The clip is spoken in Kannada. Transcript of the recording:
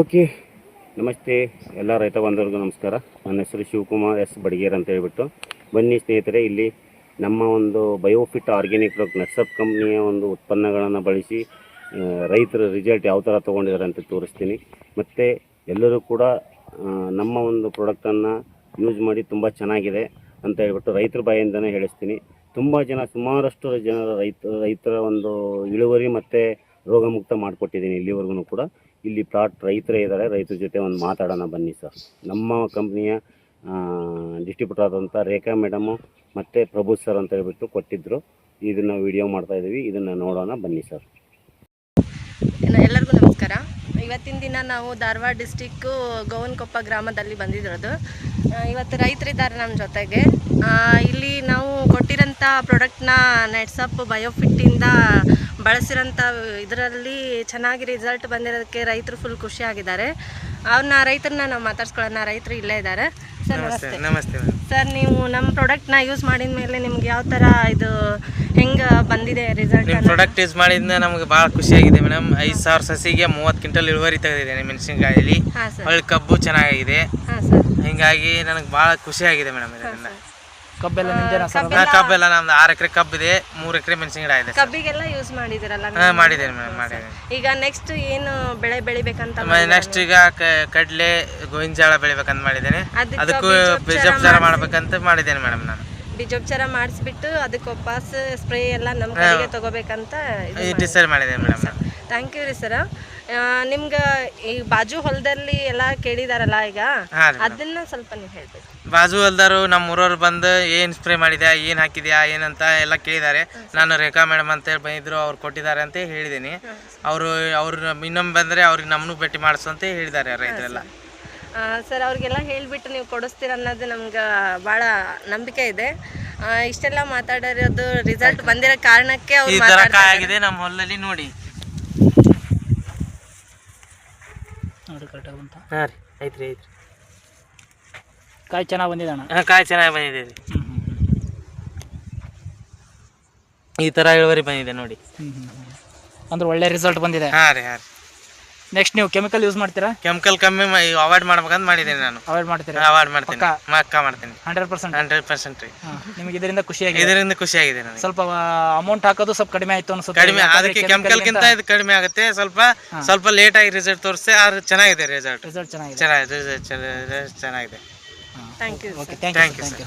ಓಕೆ, ನಮಸ್ತೆ ಎಲ್ಲ ರೈತ ಬಂಧುಗಳಿಗೂ ನಮಸ್ಕಾರ. ನನ್ನ ಹೆಸರು ಶಿವಕುಮಾರ್ ಎಸ್ ಬಡಿಗೇರ್ ಅಂತ ಹೇಳ್ಬಿಟ್ಟು. ಬನ್ನಿ ಸ್ನೇಹಿತರೆ, ಇಲ್ಲಿ ನಮ್ಮ ಒಂದು ಬಯೋಫಿಟ್ ಆರ್ಗ್ಯಾನಿಕ್ ನರ್ಸಪ್ ಕಂಪ್ನಿಯ ಒಂದು ಉತ್ಪನ್ನಗಳನ್ನು ಬಳಸಿ ರೈತರ ರಿಸಲ್ಟ್ ಯಾವ ಥರ ತೊಗೊಂಡಿದ್ದಾರೆ ಅಂತ ತೋರಿಸ್ತೀನಿ. ಮತ್ತು ಎಲ್ಲರೂ ಕೂಡ ನಮ್ಮ ಒಂದು ಪ್ರಾಡಕ್ಟನ್ನು ಯೂಸ್ ಮಾಡಿ ತುಂಬ ಚೆನ್ನಾಗಿದೆ ಅಂತ ಹೇಳ್ಬಿಟ್ಟು ರೈತರ ಬಾಯಿಂದನೇ ಹೇಳಿಸ್ತೀನಿ. ತುಂಬ ಸುಮಾರಷ್ಟು ಜನರ ರೈತರ ಒಂದು ಇಳುವರಿ ಮತ್ತು ರೋಗಮುಕ್ತ ಮಾಡಿಕೊಟ್ಟಿದ್ದೀನಿ ಇಲ್ಲಿವರೆಗೂ ಕೂಡ. ಇಲ್ಲಿ ಪ್ಲಾಟ್ ರೈತರೇ ಇದ್ದಾರೆ, ರೈತರ ಜೊತೆ ಒಂದು ಮಾತಾಡೋಣ ಬನ್ನಿ ಸರ್. ನಮ್ಮ ಕಂಪ್ನಿಯ ಡಿಸ್ಟ್ರಿಬ್ಯೂಟರ್ ಆದಂಥ ರೇಖಾ ಮೇಡಮು ಮತ್ತು ಪ್ರಭು ಸರ್ ಅಂತ ಹೇಳ್ಬಿಟ್ಟು ಕೊಟ್ಟಿದ್ದರು. ಇದನ್ನು ವಿಡಿಯೋ ಮಾಡ್ತಾಯಿದ್ದೀವಿ, ಇದನ್ನು ನೋಡೋಣ ಬನ್ನಿ ಸರ್. ಎಲ್ಲರಿಗೂ ನಮಸ್ಕಾರ. ಇವತ್ತಿನ ದಿನ ನಾವು ಧಾರವಾಡ ಡಿಸ್ಟಿಕ್ಕು ಗೋವನಕೊಪ್ಪ ಗ್ರಾಮದಲ್ಲಿ ಬಂದಿರೋದು. ಇವತ್ತು ರೈತರಿದ್ದಾರೆ ನಮ್ಮ ಜೊತೆಗೆ. ಇಲ್ಲಿ ನಾವು ಕೊಟ್ಟಿರೋಂಥ ಪ್ರಾಡಕ್ಟ್ನ ನೆಟ್ಸಪ್ ಬಯೋಫಿಟ್ಟಿಂದ ಬಳಸಿರೋಂಥ ಇದರಲ್ಲಿ ಚೆನ್ನಾಗಿ ರಿಸಲ್ಟ್ ಬಂದಿರೋದಕ್ಕೆ ರೈತರು ಫುಲ್ ಖುಷಿಯಾಗಿದ್ದಾರೆ. ರೈತರನ್ನ ನಾವು ಮಾತಾಡ್ಸ್ಕೊಳ್ಳೋಣ. ರೈತರು ಇಲ್ಲೇ ಇದ್ದಾರೆ. ಸರ್ ನಮಸ್ತೆ. ನಮಸ್ತೆ ಸರ್, ನೀವು ನಮ್ಮ ಪ್ರಾಡಕ್ಟ್ನ ಯೂಸ್ ಮಾಡಿದ ಮೇಲೆ ನಿಮ್ಗೆ ಯಾವ ಥರ ಇದು ಹೆಂಗೆ ಬಂದಿದೆ ರಿಸಲ್ಟ್? ನಿಮ್ಮ ಪ್ರಾಡಕ್ಟ್ ಯೂಸ್ ಮಾಡಿದ್ನ ನಮಗೆ ಭಾಳ ಖುಷಿಯಾಗಿದೆ ಮೇಡಮ್. 5,000 ಸಸಿಗೆ 30 ಕ್ವಿಂಟಲ್ ಇಳುವರಿ ತೆಗೆದಿದ್ದೇನೆ ಮೆಣಸಿನಕಾಯಲ್ಲಿ. ಒಳ್ಳೆ ಕಬ್ಬು ಚೆನ್ನಾಗಿದೆ. ಹಿಂಗಾಗಿ ನನಗೆ ಭಾಳ ಖುಷಿಯಾಗಿದೆ ಮೇಡಮ್. ಇದರಿಂದ ಕಬ್ಬೆಲ್ಲ ನಮ್ದು 6 ಎಕರೆ ಕಬ್ಬಿದೆ, 3 ಎಕರೆ ಮೆಣಸಿನ ಗಿಡ ಇದೆ. ಕಬ್ಬಿಗೆಲ್ಲ ಯೂಸ್ ಮಾಡಿದಿರಲ್ಲ? ಮಾಡಿದ್ದೇನೆ ಮೇಡಮ್, ಮಾಡಿದ್ದೇನೆ. ಈಗ ನೆಕ್ಸ್ಟ್ ಏನು ಬೆಳೆ ಬೆಳಿಬೇಕಂತ? ನೆಕ್ಸ್ಟ್ ಈಗ ಕಡ್ಲೆ ಗೋವಿಂಜಾಳ ಬೆಳಿಬೇಕಂತ ಮಾಡಿದ್ದೇನೆ. ಅದಕ್ಕೂ ಬೀಜೋಪಚಾರ ಮಾಡ್ಬೇಕಂತ ಮಾಡಿದ್ದೇನೆ ಮೇಡಮ್. ನಾನು ಬೀಜೋಪಚಾರ ಮಾಡಿಸ್ಬಿಟ್ಟು ಅದಕ್ಕೆ ವಾಪಸ್ ಸ್ಪ್ರೇ ಎಲ್ಲ ನಮ್ಮ ಕಡೆಗೆ ತಗೋಬೇಕಂತ ಡಿಸೈಡ್ ಮಾಡಿದ್ದೇನೆ ಮೇಡಮ್. ಥ್ಯಾಂಕ್ ಯು ರೀ ಸರ್. ನಿಮ್ಗೆ ಈ ಬಾಜು ಹೊಲದಲ್ಲಿ ಎಲ್ಲ ಕೇಳಿದಾರಲ್ಲ, ಈಗ ಅದನ್ನ ಸ್ವಲ್ಪ ನೀವು ಹೇಳ್ಬೇಕು. ಬಾಜು ಹೊಲ್ದಾರು ನಮ್ಮ ಊರವ್ರು ಬಂದು ಏನು ಸ್ಪ್ರೇ ಮಾಡಿದ್ಯಾ, ಏನು ಹಾಕಿದ್ಯಾ, ಏನಂತ ಎಲ್ಲ ಕೇಳಿದ್ದಾರೆ. ನಾನು ರೇಖಾ ಮೇಡಮ್ ಅಂತ ಹೇಳಿ ಬಂದಿದ್ರು, ಅವ್ರು ಕೊಟ್ಟಿದ್ದಾರೆ ಅಂತ ಹೇಳಿದ್ದೀನಿ. ಅವರು ಇನ್ನೊಮ್ಮೆ ಬಂದರೆ ಅವ್ರಿಗೆ ನಮ್ಮನ್ನು ಭೇಟಿ ಮಾಡಿಸು ಅಂತ ಹೇಳಿದ್ದಾರೆ ರೈತರೆಲ್ಲ. ಸರ್, ಅವ್ರಿಗೆಲ್ಲ ಹೇಳಿಬಿಟ್ಟು ನೀವು ಕೊಡಿಸ್ತೀರ ಅನ್ನೋದು ನಮ್ಗೆ ಭಾಳ ನಂಬಿಕೆ ಇದೆ. ಇಷ್ಟೆಲ್ಲ ಮಾತಾಡಿರೋದು ರಿಸಲ್ಟ್ ಬಂದಿರೋ ಕಾರಣಕ್ಕೆ ಈ ಥರ ಕಾಯಾಗಿದೆ ನಮ್ಮ ಹೊಲದಲ್ಲಿ ನೋಡಿ. ಹಾಂ ರೀ, ಐತ್ರಿ ಕಾಯಿ ಚೆನ್ನಾಗಿ ಬಂದಿದೆ ಅಣ್ಣ. ಕಾಯಿ ಚೆನ್ನಾಗಿ ಬಂದಿದೆ ರೀ. ಈ ಥರ ಇಳುವರಿ ಬಂದಿದೆ ನೋಡಿ. ಅಂದ್ರೆ ಒಳ್ಳೆ ರಿಸಲ್ಟ್ ಬಂದಿದೆ. ಹಾಂ ರೀ. ನೆಕ್ಸ್ಟ್ ನೀವು ಕೆಮಿಕಲ್ ಯೂಸ್ ಮಾಡ್ತೀರಾ? ಕೆಮಿಕಲ್ ಕಮ್ಮಿ ಅವಾಯ್ಡ್ ಮಾಡ್ಬೇಕಂತ ಮಾಡಿದ್ದೀನಿ ನಾನು. ಅವಾಯ್ಡ್ ಮಾಡ್ತೀನಿ. 100% ರೀ. ನಿಮಗೆ ಇದರಿಂದ ಖುಷಿಯಾಗಿದೆ? ಇದರಿಂದ ಖುಷಿಯಾಗಿದೆ ನನಗೆ. ಸ್ವಲ್ಪ ಅಮೌಂಟ್ ಹಾಕೋದು ಸ್ವಲ್ಪ ಕಡಿಮೆ ಆಯ್ತು ಅನ್ಸುತ್ತೆ. ಕಡಿಮೆ, ಅದಕ್ಕೆ ಕೆಮಿಕಲ್ಗಿಂತ ಇದು ಕಡಿಮೆ ಆಗುತ್ತೆ. ಸ್ವಲ್ಪ ಲೇಟ್ ಆಗಿ ರಿಸಲ್ಟ್ ತೋರಿಸಿ, ಆದ್ರೆ ಚೆನ್ನಾಗಿದೆ ರಿಸಲ್ಟ್. ರಿಸಲ್ಟ್ ಚೆನ್ನಾಗಿದೆ. ಚೆನ್ನಾಗಿದೆ. Thank you. Okay, thank you.